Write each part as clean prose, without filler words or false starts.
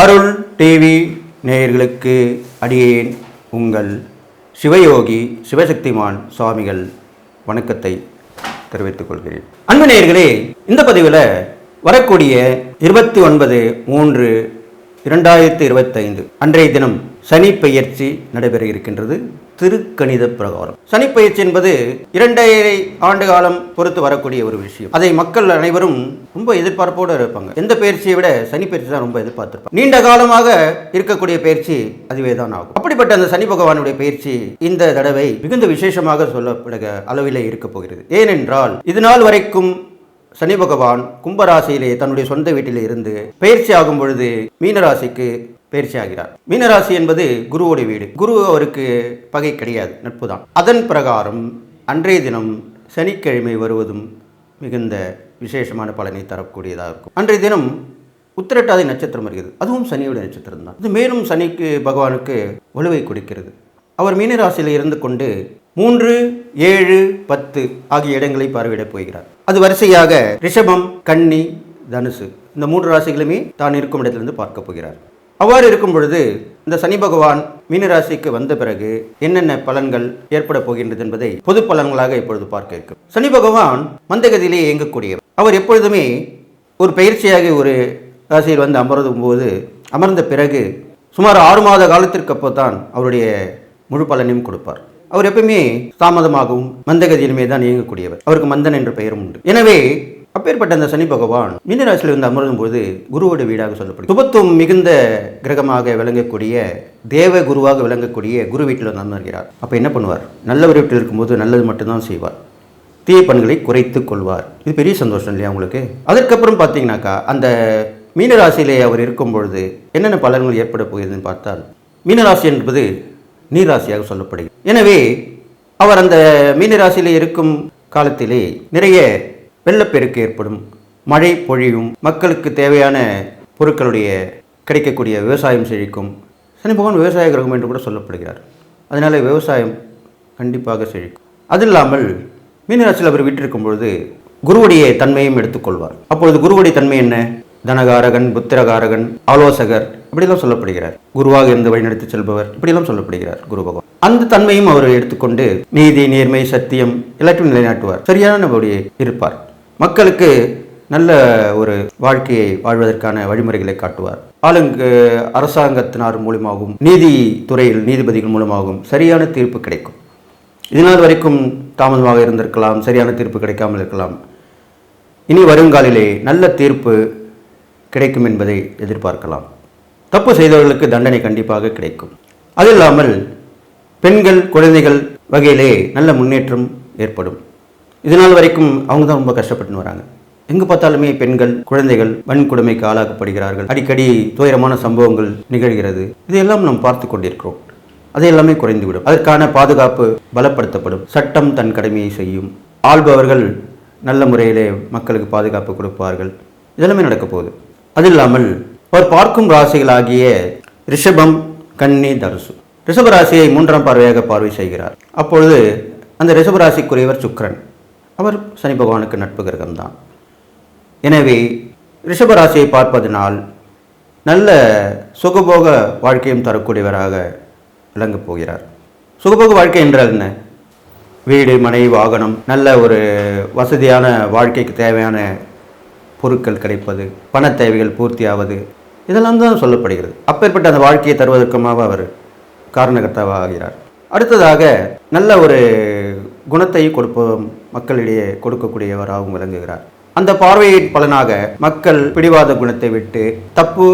அருள் TV நேயர்களுக்கு அடியேன் உங்கள் சிவயோகி சிவசக்திமான் சுவாமிகள் வணக்கத்தை தெரிவித்துக் கொள்கிறேன். அன்பு நேயர்களே, இந்த பதிவில் வரக்கூடிய 29/3/2025 அன்றைய தினம் சனி பெயர்ச்சி நடைபெற இருக்கின்றது. திருக்கணித பிரகாரம் சனி பெயர்ச்சி என்பது 2.5 ஆண்டு காலம் பொறுத்து வரக்கூடிய ஒரு விஷயம். அதை மக்கள் அனைவரும் ரொம்ப எதிர்பார்ப்போடு இருப்பாங்க. எந்த பயிற்சியை விட சனி பயிற்சி தான் ரொம்ப எதிர்பார்த்திருப்பாங்க. நீண்ட காலமாக இருக்கக்கூடிய பயிற்சி அதுவே தான் ஆகும். அப்படிப்பட்ட அந்த சனி பகவானுடைய பயிற்சி இந்த தடவை மிகுந்த விசேஷமாக சொல்லப்படுகிற அளவிலே இருக்க போகிறது. ஏனென்றால் இது நாள் வரைக்கும் சனி பகவான் கும்பராசியிலே தன்னுடைய சொந்த வீட்டிலே இருந்து பயிற்சி ஆகும் பொழுது மீனராசிக்கு பயிற்சி ஆகிறார். மீனராசி என்பது குருவோடைய வீடு. குரு அவருக்கு பகை கிடையாது, நட்பு தான். அதன் பிரகாரம் அன்றைய தினம் சனிக்கிழமை வருவதும் மிகுந்த விசேஷமான பலனை தரக்கூடியதாக இருக்கும். அன்றைய தினம் உத்திரட்டாதி நட்சத்திரம் வருகிறது. அதுவும் சனியோட நட்சத்திரம் தான். இது மேலும் சனிக்கு பகவானுக்கு வலுவை கொடுக்கிறது. அவர் மீனராசியில் இருந்து கொண்டு 3, 7, 10 ஆகிய இடங்களை பார்வையிடப் போகிறார். அது வரிசையாக ரிஷபம், கன்னி, தனுசு இந்த 3 ராசிகளுமே தான் இருக்கும் இடத்திலிருந்து பார்க்க போகிறார். அவ்வாறு இருக்கும் பொழுது இந்த சனி பகவான் மீனராசிக்கு வந்த பிறகு என்னென்ன பலன்கள் ஏற்பட போகின்றது என்பதை பொது பலன்களாக இப்பொழுது பார்க்க இருக்கும். சனி பகவான் மந்தகதியிலே இயங்கக்கூடியவர். அவர் எப்பொழுதுமே ஒரு பயிற்சியாக ஒரு ராசியில் வந்து அமர்ந்த பிறகு சுமார் 6 மாத காலத்திற்கு அப்போதான் அவருடைய முழு பலனையும் கொடுப்பார். அவர் எப்பவுமே தாமதமாகவும் மந்தகதியிலுமே தான் இயங்கக்கூடியவர். அவருக்கு மந்தன் என்ற பெயரும் உண்டு. எனவே அப்பேற்பட்ட அந்த சனி பகவான் மீனராசியில் வந்து அமரும் போது குருவோட வீடாக சொல்லப்படும். சுபத்துவம் மிகுந்த கிரகமாக விளங்கக்கூடிய தேவ குருவாக விளங்கக்கூடிய குரு வீட்டில் வந்து அமர்கிறார். அப்போ என்ன பண்ணுவார்? நல்லவர் வீட்டில் இருக்கும்போது நல்லது மட்டும்தான் செய்வார், தீய பண்களை குறைத்து கொள்வார். இது பெரிய சந்தோஷம் இல்லையா உங்களுக்கு? அதற்கப்புறம் பார்த்தீங்கன்னாக்கா அந்த மீனராசியிலே அவர் இருக்கும் பொழுது என்னென்ன பலன்கள் ஏற்பட போகிறதுன்னு பார்த்தால், மீனராசி என்பது நீராசியாக சொல்லப்படுகிறது. எனவே அவர் அந்த மீனராசியிலே இருக்கும் காலத்திலே நிறைய வெள்ளப்பெருக்கு ஏற்படும், மழை பொழியும், மக்களுக்கு தேவையான பொருட்களுடைய கிடைக்கக்கூடிய விவசாயம் செழிக்கும். சனி பகவான் விவசாய கிரகம் என்று கூட சொல்லப்படுகிறார். அதனால் விவசாயம் கண்டிப்பாக செழிக்கும். அது இல்லாமல் மீனராசியில் அவர் விட்டிருக்கும் பொழுது குருவுடைய தன்மையும் எடுத்துக்கொள்வார். அப்பொழுது குருவுடைய தன்மை என்ன? தனகாரகன், புத்திரகாரகன், ஆலோசகர் இப்படிலாம் சொல்லப்படுகிறார். குருவாக இருந்து வழிநடத்தி செல்பவர் இப்படிலாம் சொல்லப்படுகிறார் குரு பகவான். அந்த தன்மையும் அவர் எடுத்துக்கொண்டு நீதி, நேர்மை, சத்தியம் எல்லாத்தையும் நிலைநாட்டுவார். சரியான இருப்பார். மக்களுக்கு நல்ல ஒரு வாழ்க்கையை வாழ்வதற்கான வழிமுறைகளை காட்டுவார். அரசாங்கத்தினார் மூலமாகவும் நீதித்துறையில் நீதிபதிகள் மூலமாகவும் சரியான தீர்ப்பு கிடைக்கும். இதனால் வரைக்கும் தாமதமாக இருந்திருக்கலாம், சரியான தீர்ப்பு கிடைக்காமல் இருக்கலாம். இனி வருங்காலிலே நல்ல தீர்ப்பு கிடைக்கும் என்பதை எதிர்பார்க்கலாம். தப்பு செய்தவர்களுக்கு தண்டனை கண்டிப்பாக கிடைக்கும். அது இல்லாமல் பெண்கள், குழந்தைகள் வகையிலே நல்ல முன்னேற்றம் ஏற்படும். இதனால் வரைக்கும் அவங்க தான் ரொம்ப கஷ்டப்பட்டு வராங்க. எங்கு பார்த்தாலுமே பெண்கள், குழந்தைகள் வன்கொடுமைக்கு ஆளாக்கப்படுகிறார்கள். அடிக்கடி துயரமான சம்பவங்கள் நிகழ்கிறது. இதையெல்லாம் நாம் பார்த்து கொண்டிருக்கிறோம். அதையெல்லாமே குறைந்துவிடும். அதற்கான பாதுகாப்பு பலப்படுத்தப்படும். சட்டம் தன் கடமையை செய்யும். ஆள்பவர்கள் நல்ல முறையிலே மக்களுக்கு பாதுகாப்பு கொடுப்பார்கள். இதெல்லாமே நடக்க போகுது. அது இல்லாமல் அவர் பார்க்கும் ராசிகளாகிய ரிஷபம், கன்னி, தனுசு, ரிஷபராசியை 3ஆம் பார்வையாக பார்வை செய்கிறார். அப்பொழுது அந்த ரிஷபராசிக்குரியவர் சுக்கிரன். அவர் சனி பகவானுக்கு நட்பு கிரகம்தான். எனவே ரிஷபராசியை பார்ப்பதனால் நல்ல சுகபோக வாழ்க்கையும் தரக்கூடியவராக விளங்கப் போகிறார். சுகபோக வாழ்க்கை என்றால் என்ன? வீடு, மனை, வாகனம், நல்ல ஒரு வசதியான வாழ்க்கைக்கு தேவையான பொருட்கள் கிடைப்பது, பண தேவைகள் பூர்த்தியாவது, இதெல்லாம் தான் சொல்லப்படுகிறது. அப்பேற்பட்ட அந்த வாழ்க்கையை தருவதற்குமாக அவர் காரணகர்த்தாவாக ஆகிறார். அடுத்ததாக நல்ல ஒரு குணத்தை மக்களிடையே கொடுக்கக்கூடியவராகவும் விளங்குகிறார். அந்த பார்வையின் பலனாக மக்கள் பிடிவாத குணத்தை விட்டு தப்பு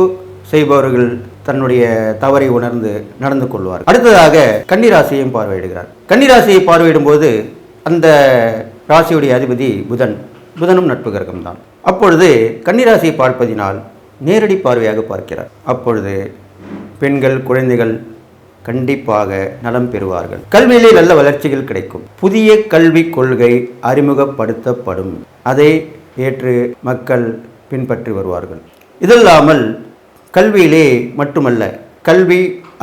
செய்பவர்கள் தன்னுடைய தவறை உணர்ந்து நடந்து கொள்வார். அடுத்ததாக கன்னிராசியையும் பார்வையிடுகிறார். கன்னிராசியை பார்வையிடும் போது அந்த ராசியுடைய அதிபதி புதனும் நட்பு கிரகம்தான். அப்பொழுது கன்னிராசியை பார்ப்பதினால் நேரடி பார்வையாக பார்க்கிறார். அப்பொழுது பெண்கள், குழந்தைகள் கண்டிப்பாக நலம் பெறுவார்கள். கல்வியிலே நல்ல வளர்ச்சிகள் கிடைக்கும். புதிய கல்விக் கொள்கை அறிமுகப்படுத்தப்படும். அதை ஏற்று மக்கள் பின்பற்றி வருவார்கள். இதில்லாமல் கல்வியிலே மட்டுமல்ல,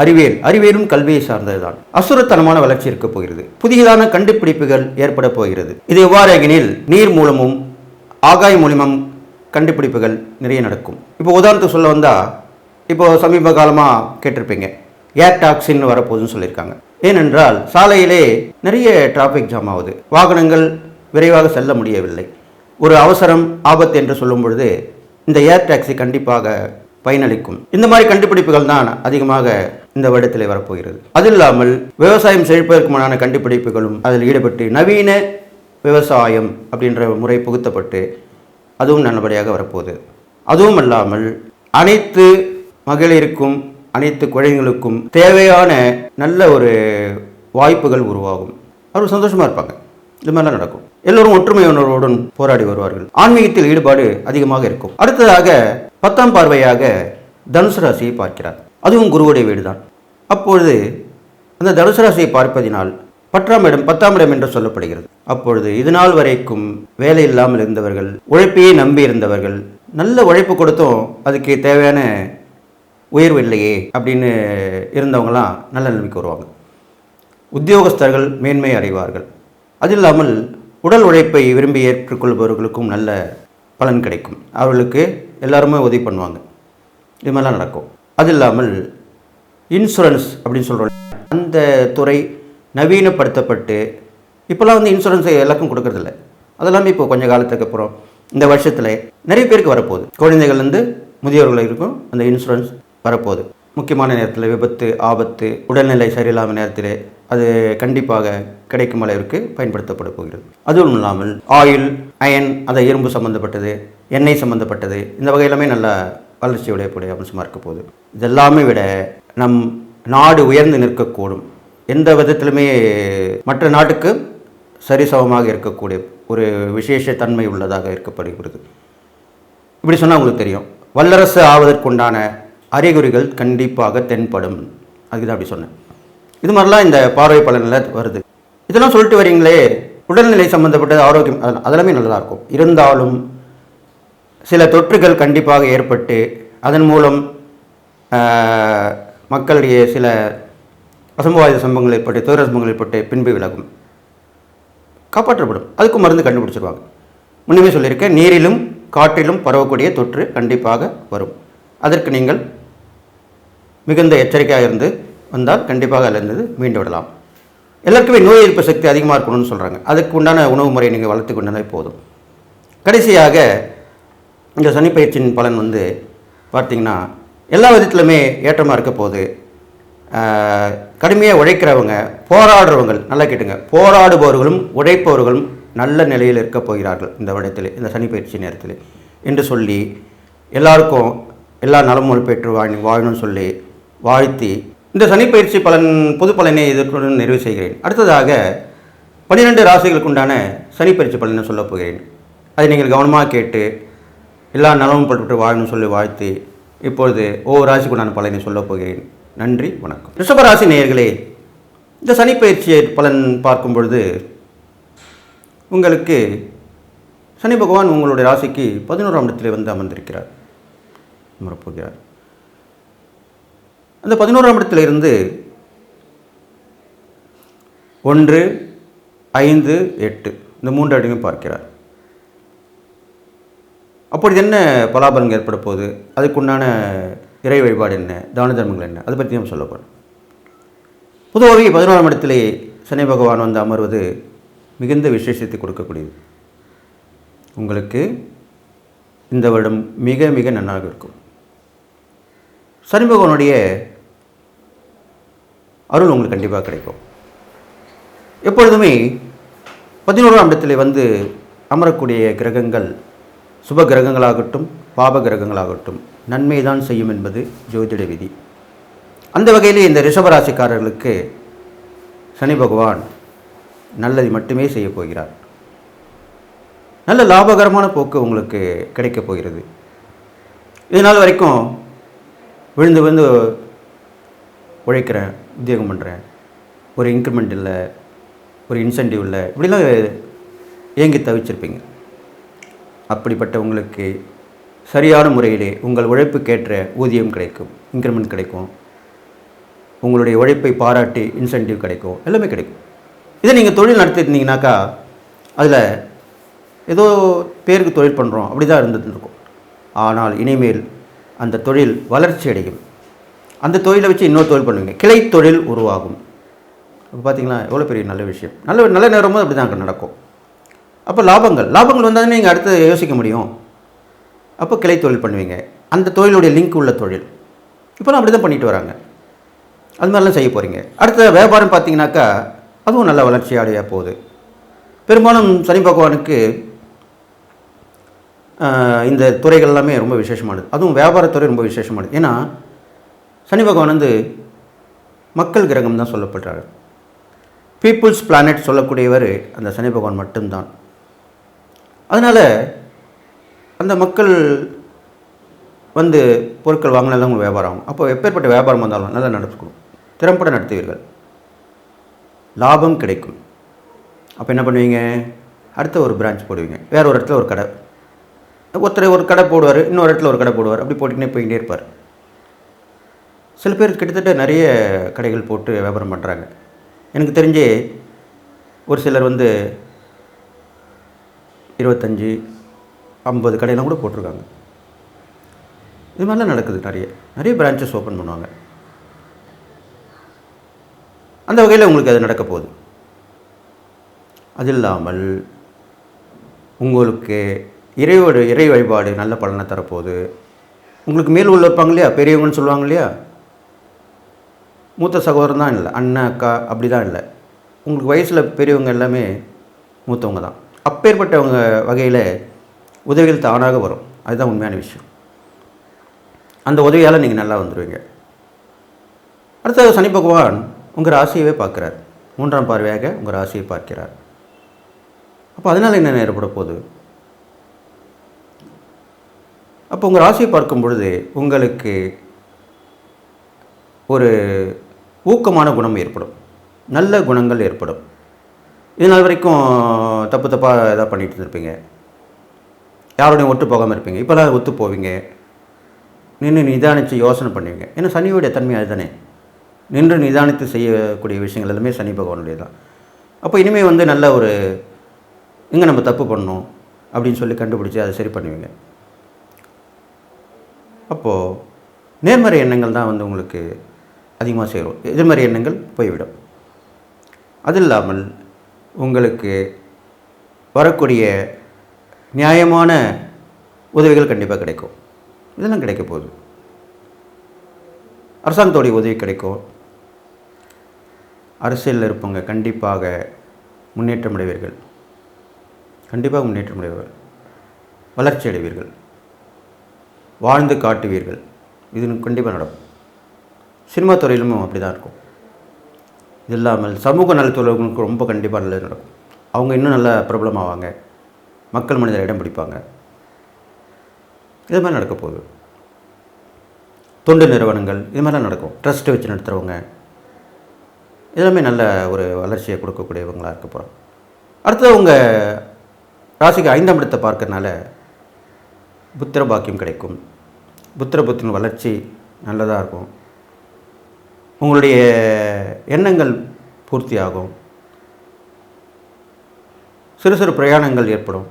அறிவியலும் கல்வியை சார்ந்ததுதான். அசுரத்தனமான வளர்ச்சி இருக்க போகிறது. புதியதான கண்டுபிடிப்புகள் ஏற்பட போகிறது. இது எவ்வாறு எனில் நீர் மூலமும் ஆகாய மூலமும் கண்டுபிடிப்புகள் நிறைய நடக்கும். இப்போ உதாரணத்துக்கு சொல்ல வந்தால் இப்போது சமீப காலமாக கேட்டிருப்பீங்க, ஏர் டாக்ஸின்னு வரப்போகுதுன்னு சொல்லியிருக்காங்க. ஏனென்றால் சாலையிலே நிறைய டிராஃபிக் ஜாம் ஆகுது, வாகனங்கள் விரைவாக செல்ல முடியவில்லை. ஒரு அவசரம் ஆபத்து என்று சொல்லும் பொழுது இந்த ஏர் டாக்ஸி கண்டிப்பாக பயனளிக்கும். இந்த மாதிரி கண்டுபிடிப்புகள் தான் அதிகமாக இந்த வருடத்தில் வரப்போகிறது. அது இல்லாமல் விவசாயம் செழிப்பதற்குமான கண்டுபிடிப்புகளும் அதில் ஈடுபட்டு நவீன விவசாயம் அப்படின்ற முறை புகுத்தப்பட்டு அதுவும் நல்லபடியாக வரப்போகுது. அதுவும் அல்லாமல் அனைத்து மகளிருக்கும் அனைத்து குழந்தைகளுக்கும் தேவையான நல்ல ஒரு வாய்ப்புகள் உருவாகும். அவர் சந்தோஷமாக இருப்பாங்க. இது மாதிரிலாம் நடக்கும். எல்லோரும் ஒற்றுமை உணர்வுடன் போராடி வருவார்கள். ஆன்மீகத்தில் ஈடுபாடு அதிகமாக இருக்கும். அடுத்ததாக 10ஆம் பார்வையாக தனுசு ராசியை பார்க்கிறார். அதுவும் குருவுடைய வீடு தான். அப்பொழுது அந்த தனுசு ராசியை பார்ப்பதினால் 10ஆம் இடம் என்று சொல்லப்படுகிறது. அப்பொழுது இதுநாள் வரைக்கும் வேலை இல்லாமல் இருந்தவர்கள், உழைப்பையே நம்பி இருந்தவர்கள், நல்ல உழைப்பு கொடுத்தும் அதுக்கு தேவையான உயர்வு இல்லையே அப்படின்னு இருந்தவங்களாம் நல்ல நிலைமைக்கு வருவாங்க. உத்தியோகஸ்தர்கள் மேன்மை அடைவார்கள். அது இல்லாமல் உடல் உழைப்பை விரும்பி ஏற்றுக்கொள்பவர்களுக்கும் நல்ல பலன் கிடைக்கும். அவர்களுக்கு எல்லாருமே உதவி பண்ணுவாங்க. இது மாதிரிலாம் நடக்கும். அது இல்லாமல் இன்சூரன்ஸ் அப்படின்னு சொல்கிறோம், அந்த துறை நவீனப்படுத்தப்பட்டு இப்போல்லாம் வந்து இன்சூரன்ஸை எல்லாருக்கும் கொடுக்கறதில்ல. அதெல்லாமே இப்போ கொஞ்சம் காலத்துக்கு அப்புறம் இந்த வருஷத்தில் நிறைய பேருக்கு வரப்போகுது. குழந்தைகள்லேருந்து முதியோர்கள் இருக்கும் அந்த இன்சூரன்ஸ் வரப்போகுது. முக்கியமான நேரத்தில் விபத்து, ஆபத்து, உடல்நிலை சரியில்லாமல் நேரத்தில் அது கண்டிப்பாக கிடைக்கும் அளவிற்கு பயன்படுத்தப்பட போகிறது. அதுவும் இல்லாமல் ஆயில், அயன், அதை இரும்பு சம்மந்தப்பட்டது, எண்ணெய் சம்மந்தப்பட்டது, இந்த வகையிலுமே நல்ல வளர்ச்சி உடையக்கூடிய அம்சமாக இருக்க போகுது. இதெல்லாமே விட நம் நாடு உயர்ந்து நிற்கக்கூடும். எந்த விதத்திலுமே மற்ற நாட்டுக்கு சரிசமமாக இருக்கக்கூடிய ஒரு விசேஷ தன்மை உள்ளதாக இருக்கப்படுகிறது. இப்படி சொன்னால் உங்களுக்கு தெரியும், வல்லரசு ஆவதற்குண்டான அறிகுறிகள் கண்டிப்பாக தென்படும். அதுக்கு தான் அப்படி சொன்னேன். இது மாதிரிலாம் இந்த பார்வை பலனில் வருது. இதெல்லாம் சொல்லிட்டு வரீங்களே, உடல்நிலை சம்மந்தப்பட்டது, ஆரோக்கியம், அதெல்லாமே நல்லதாக இருக்கும். இருந்தாலும் சில தொற்றுகள் கண்டிப்பாக ஏற்பட்டு அதன் மூலம் மக்களுடைய சில அசம்பாவித சம்பவங்கள் ஏற்பட்டு, துயர சம்பவங்கள் ஏற்பட்டு பின்பு விலகும், காப்பாற்றப்படும். அதுக்கும் மருந்து கண்டுபிடிச்சிருவாங்க. முன்னமே சொல்லியிருக்கேன், நீரிலும் காற்றிலும் பரவக்கூடிய தொற்று கண்டிப்பாக வரும். அதற்கு நீங்கள் மிகுந்த எச்சரிக்கையாக இருந்து வந்தால் கண்டிப்பாக அதிலிருந்து மீண்டு விடலாம். எல்லாருக்குமே நோய் எதிர்ப்பு சக்தி அதிகமாக இருக்கணும்னு சொல்கிறாங்க. அதுக்கு உண்டான உணவு முறையை நீங்கள் வளர்த்து கொண்டாலே போதும். கடைசியாக இந்த சனிப்பயிற்சியின் பலன் வந்து பார்த்திங்கன்னா எல்லா விதத்துலையுமே ஏற்றமாக இருக்க போது. கடுமையாக உழைக்கிறவங்க, போராடுறவங்க, நல்லா கேட்டுங்க, போராடுபவர்களும் உழைப்பவர்களும் நல்ல நிலையில் இருக்க போகிறார்கள் இந்த வருடத்தில், இந்த சனிப்பயிற்சி நேரத்தில் என்று சொல்லி எல்லாருக்கும் எல்லா நலமும் பெற்று வாழணும்னு சொல்லி வாழ்த்தி இந்த சனிப்பயிற்சி பலன் பொது பலனை எதிர்ப்புடன் நிறைவு செய்கிறேன். அடுத்ததாக 12 ராசிகளுக்கு உண்டான சனிப்பயிற்சி பலனை சொல்லப் போகிறேன். அதை நீங்கள் கவனமாக கேட்டு எல்லா நலமும் பெற்று வாழணும்னு சொல்லி வாழ்த்தி இப்பொழுது ஒவ்வொரு ராசிக்கு உண்டான பலனை சொல்லப் போகிறேன். நன்றி, வணக்கம். ரிஷபராசி நேயர்களே, இந்த சனிப்பயிற்சி பலன் பார்க்கும் பொழுது உங்களுக்கு சனி பகவான் உங்களுடைய ராசிக்கு 11ஆம் இடத்திலே வந்து அமர்ந்திருக்கிறார், அமரப்போகிறார். அந்த 11ஆம் இடத்திலிருந்து 1, 5, 8 இந்த 3 இடங்களையும் பார்க்கிறார். அப்பொழுது என்ன பலாபலன் ஏற்பட போகுது, அதுக்குண்டான இறை வழிபாடு என்ன, தான தர்மங்கள் என்ன, அதை பற்றி நம்ம சொல்லப்போம். பொதுவாகவே 11ஆம் இடத்திலே சனி பகவான் வந்து அமர்வது மிகுந்த விசேஷத்தை கொடுக்கக்கூடியது. உங்களுக்கு இந்த வருடம் மிக மிக நன்றாக இருக்கும். சனி பகவானுடைய அருள் உங்களுக்கு கண்டிப்பாக கிடைக்கும். எப்பொழுதுமே 11ஆம் இடத்திலே வந்து அமரக்கூடிய கிரகங்கள் சுப கிரகங்களாகட்டும் பாப கிரகங்களாகட்டும் நன்மை தான் செய்யும் என்பது ஜோதிட விதி. அந்த வகையிலே இந்த ரிஷபராசிக்காரர்களுக்கு சனி பகவான் நல்லதை மட்டுமே செய்ய போகிறார். நல்ல லாபகரமான போக்கு உங்களுக்கு கிடைக்கப் போகிறது. இதனால் வரைக்கும் விழுந்து விழுந்து உழைக்கிறேன், உத்தியோகம் பண்ணுறேன், ஒரு இன்க்ரிமெண்ட் இல்லை, ஒரு இன்சென்டிவ் இல்லை, இப்படிலாம் ஏங்கி தவிச்சிருப்பீங்க. அப்படிப்பட்ட உங்களுக்கு சரியான முறையிலே உங்கள் உழைப்புக்கேற்ற ஊதியம் கிடைக்கும், இன்க்ரிமெண்ட் கிடைக்கும், உங்களுடைய உழைப்பை பாராட்டி இன்சென்டிவ் கிடைக்கும், எல்லாமே கிடைக்கும். இதை நீங்கள் தொழில் நடத்திருந்தீங்கனாக்கா அதில் ஏதோ பேருக்கு தொழில் பண்ணுறோம் அப்படி தான் இருந்துட்டு இருக்கும். ஆனால் இனிமேல் அந்த தொழில் வளர்ச்சி அடையும். அந்த தொழிலை வச்சு இன்னொரு தொழில் பண்ணுவீங்க, கிளை தொழில் உருவாகும். இப்போ பார்த்தீங்களா எவ்வளோ பெரிய நல்ல விஷயம். நல்ல நேரம் போது அப்படி தான் நடக்கும். அப்போ லாபங்கள் வந்தால் நீங்கள் அடுத்து யோசிக்க முடியும். அப்போ கிளை தொழில் பண்ணுவீங்க, அந்த தொழிலுடைய லிங்க் உள்ள தொழில். இப்போலாம் அப்படி தான் பண்ணிட்டு வராங்க. அது மாதிரிலாம் செய்ய போகிறீங்க. அடுத்த வியாபாரம் பார்த்தீங்கன்னாக்கா அதுவும் நல்ல வளர்ச்சி அடைய போகுது. பெரும்பாலும் சனி பகவானுக்கு இந்த துறைகள் எல்லாமே ரொம்ப விசேஷமானது. அதுவும் வியாபாரத்துறை ரொம்ப விசேஷமானது. ஏன்னா சனி பகவான் வந்து மக்கள் கிரகம் தான் சொல்லப்படுறாரு. பீப்புள்ஸ் பிளானட் சொல்லக்கூடியவர் அந்த சனி பகவான் மட்டும்தான். அதனால் அந்த மக்கள் வந்து பொருட்கள் வாங்கினாலும் உங்களுக்கு வியாபாரம் ஆகும். அப்போ எப்பேற்பட்ட வியாபாரம் வந்தாலும் நல்லா நடத்துக்கணும், திறம்பட நடத்துவீர்கள், லாபம் கிடைக்கும். அப்போ என்ன பண்ணுவீங்க, அடுத்த ஒரு பிரான்ச் போடுவீங்க, வேறு ஒரு இடத்துல ஒரு கடை. ஒருத்தர் ஒரு கடை போடுவார், இன்னொரு இடத்துல ஒரு கடை போடுவார், அப்படி போட்டுக்கிட்டே போய்கிட்டே இருப்பார். சில பேர் கிட்டத்தட்ட நிறைய கடைகள் போட்டு வியாபாரம் பண்ணுறாங்க. எனக்கு தெரிஞ்சு ஒரு சிலர் வந்து 25, 50 கடையெல்லாம் கூட போட்டிருக்காங்க. இது மாதிரிலாம் நடக்குது. நிறைய பிரான்ச்சஸ் ஓப்பன் பண்ணுவாங்க. அந்த வகையில் உங்களுக்கு அது நடக்க போகுது. அது இல்லாமல் உங்களுக்கு இறை வழிபாடு நல்ல பலனை தரப்போகுது. உங்களுக்கு மேல் உள்ள இருப்பாங்க இல்லையா, பெரியவங்கன்னு சொல்லுவாங்க இல்லையா, மூத்த சகோதரன் தான் இல்லை, அண்ணன் அக்கா அப்படி தான் இல்லை, உங்களுக்கு வயசில் பெரியவங்க எல்லாமே மூத்தவங்க தான். அப்பேற்பட்டவங்க வகையில் உதவிகள் தானாக வரும். அதுதான் உண்மையான விஷயம். அந்த உதவியால் நீங்கள் நல்லா வந்துடுவீங்க. அடுத்தது சனி பகவான் உங்கள் ராசியவே பார்க்குறார், 3ஆம் பார்வையாக உங்கள் ராசியை பார்க்கிறார். அப்போ அதனால் என்ன ஏற்பட போகுது, அப்போ உங்கள் ராசியை பார்க்கும் பொழுது உங்களுக்கு ஒரு ஊக்கமான குணம் ஏற்படும், நல்ல குணங்கள் ஏற்படும். இதனால் வரைக்கும் தப்பாக எதாவது பண்ணிகிட்டு இருந்திருப்பீங்க, யாரோடையும் ஒத்து போகாமல் இருப்பீங்க, இப்போலாம் ஒத்து போவீங்க, நின்று நிதானித்து யோசனை பண்ணுவீங்க. ஏன்னா சனியோடைய தன்மை அதுதானே, நின்று நிதானித்து செய்யக்கூடிய விஷயங்கள் எல்லாமே சனி பகவானுடைய தான். அப்போ இனிமேல் வந்து நல்ல ஒரு எங்கே நம்ம தப்பு பண்ணணும் அப்படின்னு சொல்லி கண்டுபிடிச்சி அதை சரி பண்ணுவீங்க. அப்போது நேர்மறை எண்ணங்கள் தான் வந்து உங்களுக்கு அதிகமாக சேரும், எதிர்மறை எண்ணங்கள் போய்விடும். அது இல்லாமல் உங்களுக்கு வரக்கூடிய நியாயமான உதவிகள் கண்டிப்பாக கிடைக்கும். இதெல்லாம் கிடைக்க போகுது. அரசாங்கத்தோடைய உதவி கிடைக்கும். அரசியலில் இருப்பவங்க கண்டிப்பாக முன்னேற்றம் அடைவீர்கள், வளர்ச்சி அடைவீர்கள், வாழ்ந்து காட்டுவீர்கள். இது கண்டிப்பாக நடக்கும். சினிமா துறையிலும் அப்படி தான் இருக்கும். இது இல்லாமல் சமூக நலத்துறைகளுக்கு ரொம்ப கண்டிப்பாக நல்லது நடக்கும். அவங்க இன்னும் நல்ல பிரபலம் ஆவாங்க, மக்கள் மனிதர் இடம் பிடிப்பாங்க. இது மாதிரி நடக்க போகுது. தொண்டு நிறுவனங்கள் இது மாதிரிலாம் நடக்கும். ட்ரஸ்ட்டு வச்சு நடத்துகிறவங்க எல்லாமே நல்ல ஒரு வளர்ச்சியை கொடுக்கக்கூடியவங்களாக இருக்க போகிறோம். அடுத்தது உங்கள் ராசிக்கு 5ஆம் இடத்தை பார்க்கறதுனால புத்திர பாக்கியம் கிடைக்கும். புத்திரன் வளர்ச்சி நல்லதாக இருக்கும். உங்களுடைய எண்ணங்கள் பூர்த்தி ஆகும். சிறு பிரயாணங்கள் ஏற்படும்.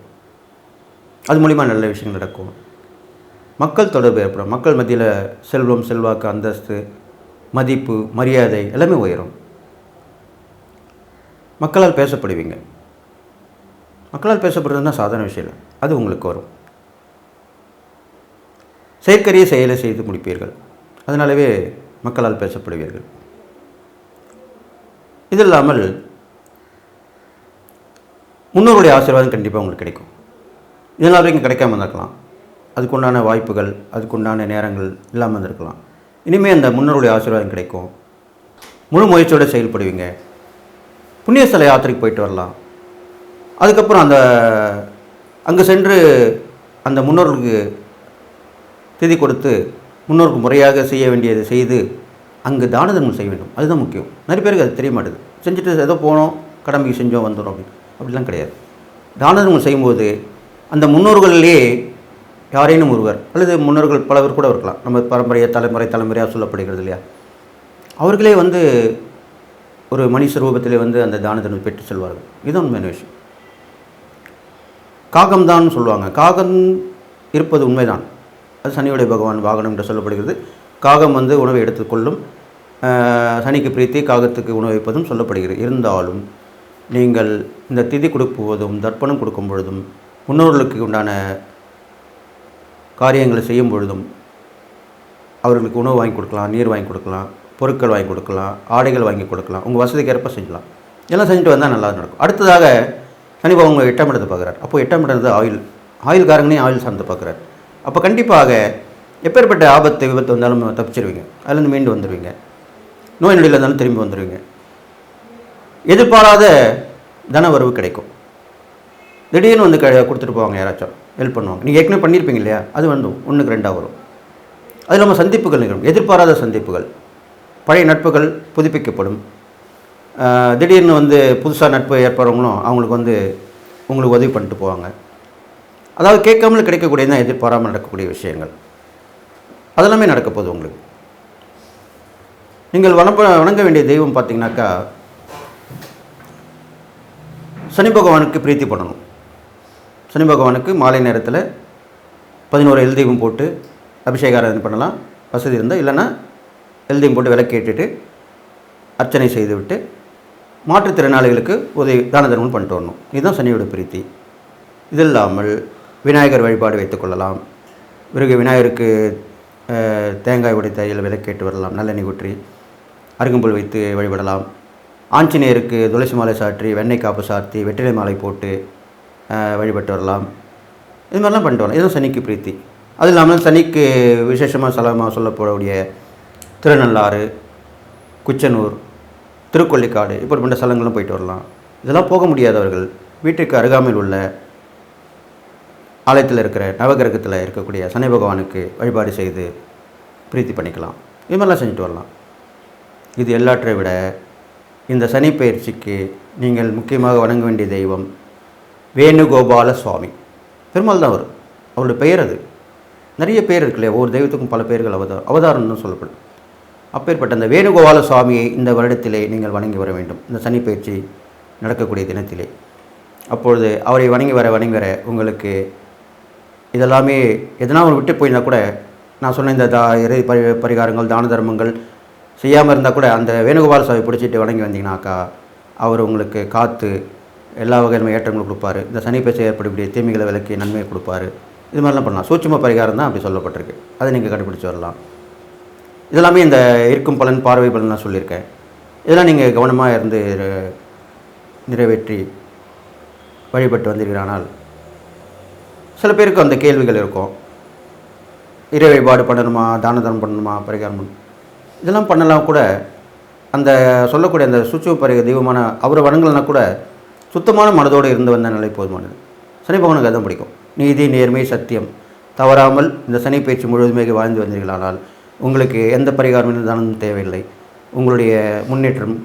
அது மூலிமா நல்ல விஷயங்கள் நடக்கும். மக்கள் தொடர்பு ஏற்படும். மக்கள் மத்தியில் செல்வம், செல்வாக்கு, அந்தஸ்து, மதிப்பு, மரியாதை எல்லாமே உயரும். மக்களால் பேசப்படுவீங்க. மக்களால் பேசப்படுறதுன்னா சாதாரண விஷயம் இல்லை, அது உங்களுக்கு வரும். செயற்கரிய செயலை செய்து முடிப்பீர்கள், அதனாலவே மக்களால் பேசப்படுவீர்கள். இது இல்லாமல் முன்னோருடைய ஆசீர்வாதம் கண்டிப்பாக உங்களுக்கு கிடைக்கும். இதனால் வரைக்கும் கிடைக்காம இருந்திருக்கலாம், அதுக்குண்டான வாய்ப்புகள், அதுக்குண்டான நேரங்கள் இல்லாமல் இருந்திருக்கலாம். இனிமேல் அந்த முன்னோருடைய ஆசீர்வாதம் கிடைக்கும். முழு முயற்சியோடு செயல்படுவீங்க. புண்ணிய ஸ்தல யாத்திரைக்கு போயிட்டு வரலாம். அதுக்கப்புறம் அங்கே சென்று அந்த முன்னோர்களுக்கு திதி கொடுத்து முன்னோருக்கு முறையாக செய்ய வேண்டியதை செய்து அங்கு தான தர்மம் செய்ய வேண்டும். அதுதான் முக்கியம். நிறைய பேருக்கு அது தெரிய மாட்டேது. செஞ்சுட்டு ஏதோ போனோம், கடமைக்கு செஞ்சோம், வந்துடும் அப்படிலாம் கிடையாது. தான தர்மம் செய்யும்போது அந்த முன்னோர்களிலே யாரேனும் ஒருவர் அல்லது முன்னோர்கள் பலவர் கூட இருக்கலாம், நம்ம தலைமுறையாக சொல்லப்படுகிறது இல்லையா, அவர்களே வந்து ஒரு மனுஷ ரூபத்திலே வந்து அந்த தான தர்மம் பெற்று செல்வார்கள். இதுதான் உண்மையான விஷயம். காகம்தான் சொல்லுவாங்க. காகம் இருப்பது உண்மைதான், அது சனியுடைய பகவான் வாகனம் என்று சொல்லப்படுகிறது. காகம் வந்து உணவை எடுத்துக்கொள்ளும். சனிக்கு பிரீத்தி, காகத்துக்கு உணவு வைப்பதும் சொல்லப்படுகிறது. இருந்தாலும் நீங்கள் இந்த திதி கொடுக்கும்போதும் தர்ப்பணம் கொடுக்கும் பொழுதும் முன்னோர்களுக்கு உண்டான காரியங்களை செய்யும் பொழுதும் அவர்களுக்கு உணவு வாங்கி கொடுக்கலாம், நீர் வாங்கி கொடுக்கலாம், பொருட்கள் வாங்கி கொடுக்கலாம், ஆடைகள் வாங்கி கொடுக்கலாம். உங்கள் வசதிக்கேற்ப செஞ்சலாம். எல்லாம் செஞ்சுட்டு வந்தால் நல்லா நடக்கும். அடுத்ததாக சனி பகவான் உங்கள் 8ஆம் இடத்தை பார்க்குறார். அப்போது 8ஆம் இடத்தை ஆயுள்காரங்களையும் ஆயுள் சார்ந்து பார்க்குறார். அப்போ கண்டிப்பாக எப்பேற்பட்ட ஆபத்து விபத்து வந்தாலும் தப்பிச்சிருவீங்க. அதுலேருந்து மீண்டு வந்துடுவீங்க. நோய் நொடியில் இருந்தாலும் திரும்பி வந்துடுவீங்க. எதிர்பாராத தன வரவு கிடைக்கும். திடீர்னு வந்து கொடுத்துட்டு போவாங்க, யாராச்சும் ஹெல்ப் பண்ணுவாங்க. நீங்கள் ஏற்கனவே பண்ணியிருப்பீங்க இல்லையா, அது வந்து 1க்கு 2ஆக வரும். அது இல்லாமல் சந்திப்புகள் நிகழும், எதிர்பாராத சந்திப்புகள். பழைய நட்புகள் புதுப்பிக்கப்படும். திடீர்னு வந்து புதுசாக நட்பு ஏற்படுறவங்களும் அவங்களுக்கு வந்து உங்களுக்கு உதவி பண்ணிட்டு போவாங்க. அதாவது கேட்காமல் கிடைக்கக்கூடியது தான் எதிர்பாராமல் நடக்கக்கூடிய விஷயங்கள். அதெல்லாமே நடக்க போகுது உங்களுக்கு. நீங்கள் வணங்க வேண்டிய தெய்வம் பார்த்தீங்கன்னாக்கா சனி பகவானுக்கு பிரீத்தி பண்ணணும். சனி பகவானுக்கு மாலை நேரத்தில் 11 எல் தீபம் போட்டு அபிஷேகாராதனை பண்ணலாம், வசதி இருந்தால். இல்லைன்னா எல் தீபம் போட்டு விளக்கேற்றிட்டு அர்ச்சனை செய்துவிட்டு மாற்றுத்திறனாளிகளுக்கு உதவி தான தர்மம் பண்ணிட்டு வரணும். இதுதான் சனியோட பிரீத்தி. இது இல்லாமல் விநாயகர் வழிபாடு வைத்துக்கொள்ளலாம். விநாயகருக்கு தேங்காய் உடைத்த தையல் விளக்கேட்டு வரலாம், நல்லெண்ணெய் ஊற்றி அருகம்புல் வைத்து வழிபடலாம். ஆஞ்சநேயருக்கு துளசி மாலை சாற்றி வெண்ணெய் காப்பு சாத்தி வெற்றிலை மாலை போட்டு வழிபட்டு வரலாம். இது மாதிரிலாம் பண்ணிட்டு வரலாம். இதுதான் சனிக்கு பிரீத்தி. அது இல்லாமல் சனிக்கு விசேஷமாக ஸ்தலமாக சொல்லப்படக்கூடிய திருநள்ளாறு, குச்சனூர், திருக்கொள்ளிக்காடு இப்படிப்பட்ட ஸ்தலங்களும் போயிட்டு வரலாம். இதெல்லாம் போக முடியாதவர்கள் வீட்டுக்கு அருகாமையில் உள்ள ஆலயத்தில் இருக்கிற நவகிரகத்தில் இருக்கக்கூடிய சனி பகவானுக்கு வழிபாடு செய்து பிரீத்தி பண்ணிக்கலாம். இது மாதிரிலாம் செஞ்சுட்டு வரலாம். இது எல்லாற்றை விட இந்த சனி பயிற்சிக்கு நீங்கள் முக்கியமாக வணங்க வேண்டிய தெய்வம் வேணுகோபால சுவாமி. பெருமாள் தான் வரும், அவருடைய பெயர். அது நிறைய பேர் இருக்கு இல்லையா, ஒவ்வொரு தெய்வத்துக்கும் பல பெயர்கள் அவதாரம்னு சொல்லப்படும். அப்பேற்பட்ட அந்த வேணுகோபால சுவாமியை இந்த வருடத்திலே நீங்கள் வணங்கி வர வேண்டும், இந்த சனி பயிற்சி நடக்கக்கூடிய தினத்திலே. அப்பொழுது அவரை வணங்கி வர உங்களுக்கு இதெல்லாமே எதனா ஒரு விட்டு போயிருந்தால் கூட, நான் சொன்ன இந்த இறை பரிகாரங்கள் தான தர்மங்கள் செய்யாமல் இருந்தால் கூட அந்த வேணுகோபால சுவாமி பிடிச்சிட்டு வணங்கி வந்தீங்கன்னாக்கா அவர் உங்களுக்கு காத்து எல்லா வகையிலுமே ஏற்றங்களும் கொடுப்பாரு. இந்த சனி பயிற்சி ஏற்படக்கூடிய தீமைகளை விலக்கி நன்மையை கொடுப்பாரு. இது மாதிரிலாம் பண்ணலாம். சூட்சும பரிகாரம் தான் அப்படி சொல்லப்பட்டிருக்கு. அதை நீங்கள் கண்டுபிடிச்சி வரலாம். இதெல்லாமே இந்த இருக்கும் பலன், பார்வை பலன் நான் சொல்லியிருக்கேன். இதெல்லாம் நீங்கள் கவனமாக இருந்து நிறைவேற்றி வழிபட்டு வந்தீர்களானால், சில பேருக்கு அந்த கேள்விகள் இருக்கும். இறை வழிபாடு பண்ணணுமா, தான தர்மம் பண்ணணுமா, பரிகாரம் பண்ணணும், இதெல்லாம் பண்ணலாம் கூட. அந்த சொல்லக்கூடிய அந்த சூட்சும தெய்வமான அவரை வணங்கலனா கூட சுத்தமான மனதோடு இருந்து வந்த நிலை போதுமானது. சனி பகவானுக்கு அதான் பிடிக்கும். நீதி, நேர்மை, சத்தியம் தவறாமல் இந்த சனி பயிற்சி முழுவதுமே வாழ்ந்து வந்தீர்களானால் உங்களுக்கு எந்த பரிகாரமும் தானும் தேவையில்லை. உங்களுடைய முன்னேற்றம்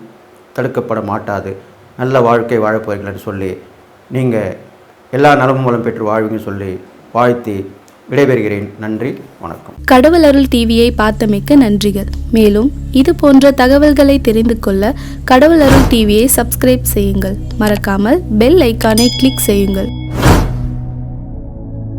தடுக்கப்பட மாட்டாது. நல்ல வாழ்க்கை வாழப்போகிறீர்கள் சொல்லி நீங்கள் எல்லா நலமும் வளம் பெற்று வாழ்வீங்கன்னு சொல்லி வாழ்த்தி விடைபெறுகிறேன். நன்றி, வணக்கம். கடவுள் அருள் டிவியை பார்த்தமைக்க நன்றிகள். மேலும் இது போன்ற தகவல்களை தெரிந்து கொள்ள கடவுள் அருள் டிவியை சப்ஸ்கிரைப் செய்யுங்கள். மறக்காமல் பெல் ஐக்கானை கிளிக் செய்யுங்கள்.